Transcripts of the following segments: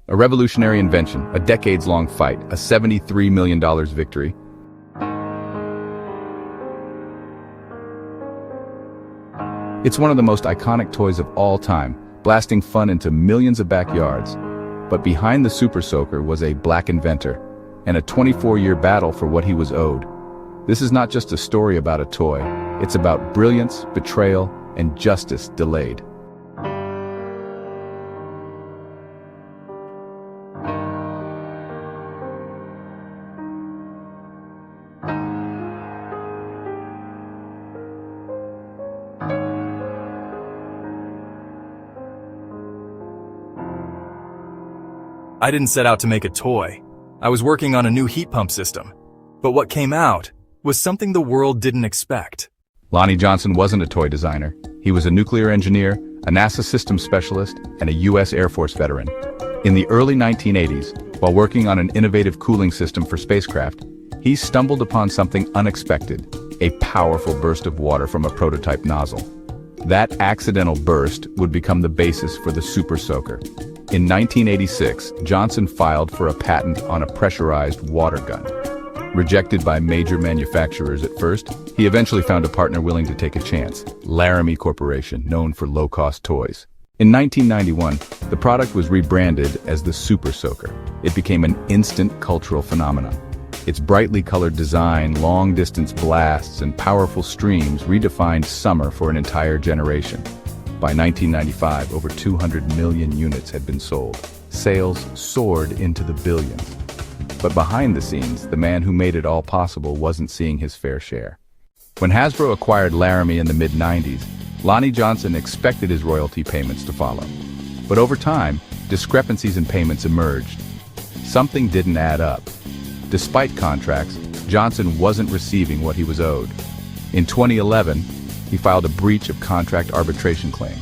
A revolutionary invention, a decades-long fight, a $73 million victory. It's one of the most iconic toys of all time, blasting fun into millions of backyards. But behind the Super Soaker was a black inventor, and a 24-year battle for what he was owed. This is not just a story about a toy, it's about brilliance, betrayal, and justice delayed. I didn't set out to make a toy. I was working on a new heat pump system. But what came out was something the world didn't expect. Lonnie Johnson wasn't a toy designer. He was a nuclear engineer, a NASA systems specialist, and a U.S. Air Force veteran. In the early 1980s, while working on an innovative cooling system for spacecraft, he stumbled upon something unexpected, a powerful burst of water from a prototype nozzle. That accidental burst would become the basis for the Super Soaker. In 1986, Johnson filed for a patent on a pressurized water gun. Rejected by major manufacturers at first, he eventually found a partner willing to take a chance, Laramie Corporation, known for low-cost toys. In 1991, the product was rebranded as the Super Soaker. It became an instant cultural phenomenon. Its brightly colored design, long-distance blasts, and powerful streams redefined summer for an entire generation. By 1995, over 200 million units had been sold. Sales soared into the billions. But behind the scenes, the man who made it all possible wasn't seeing his fair share. When Hasbro acquired Laramie in the mid-90s, Lonnie Johnson expected his royalty payments to follow. But over time, discrepancies in payments emerged. Something didn't add up. Despite contracts, Johnson wasn't receiving what he was owed. In 2011, he filed a breach of contract arbitration claim.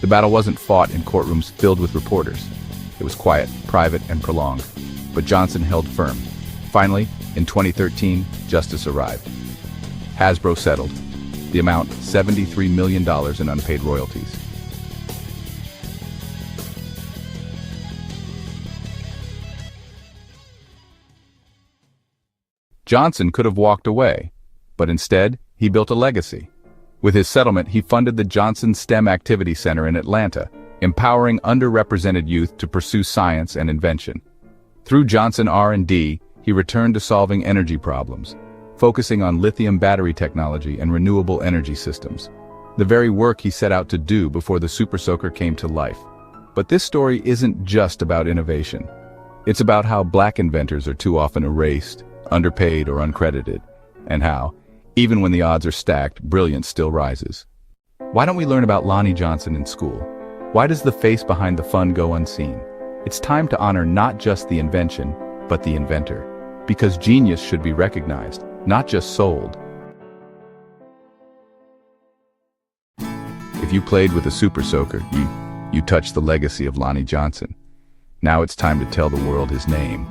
The battle wasn't fought in courtrooms filled with reporters. It was quiet, private, and prolonged. But Johnson held firm. Finally, in 2013, justice arrived. Hasbro settled. The amount, $73 million in unpaid royalties. Johnson could have walked away, but instead, he built a legacy. With his settlement, he funded the Johnson STEM Activity Center in Atlanta, empowering underrepresented youth to pursue science and invention. Through Johnson R&D, he returned to solving energy problems, focusing on lithium battery technology and renewable energy systems, the very work he set out to do before the Super Soaker came to life. But this story isn't just about innovation. It's about how black inventors are too often erased, underpaid, or uncredited, and how, even when the odds are stacked, brilliance still rises. Why don't we learn about Lonnie Johnson in school? Why does the face behind the fun go unseen? It's time to honor not just the invention, but the inventor. Because genius should be recognized, not just sold. If you played with a Super Soaker, you touched the legacy of Lonnie Johnson. Now it's time to tell the world his name.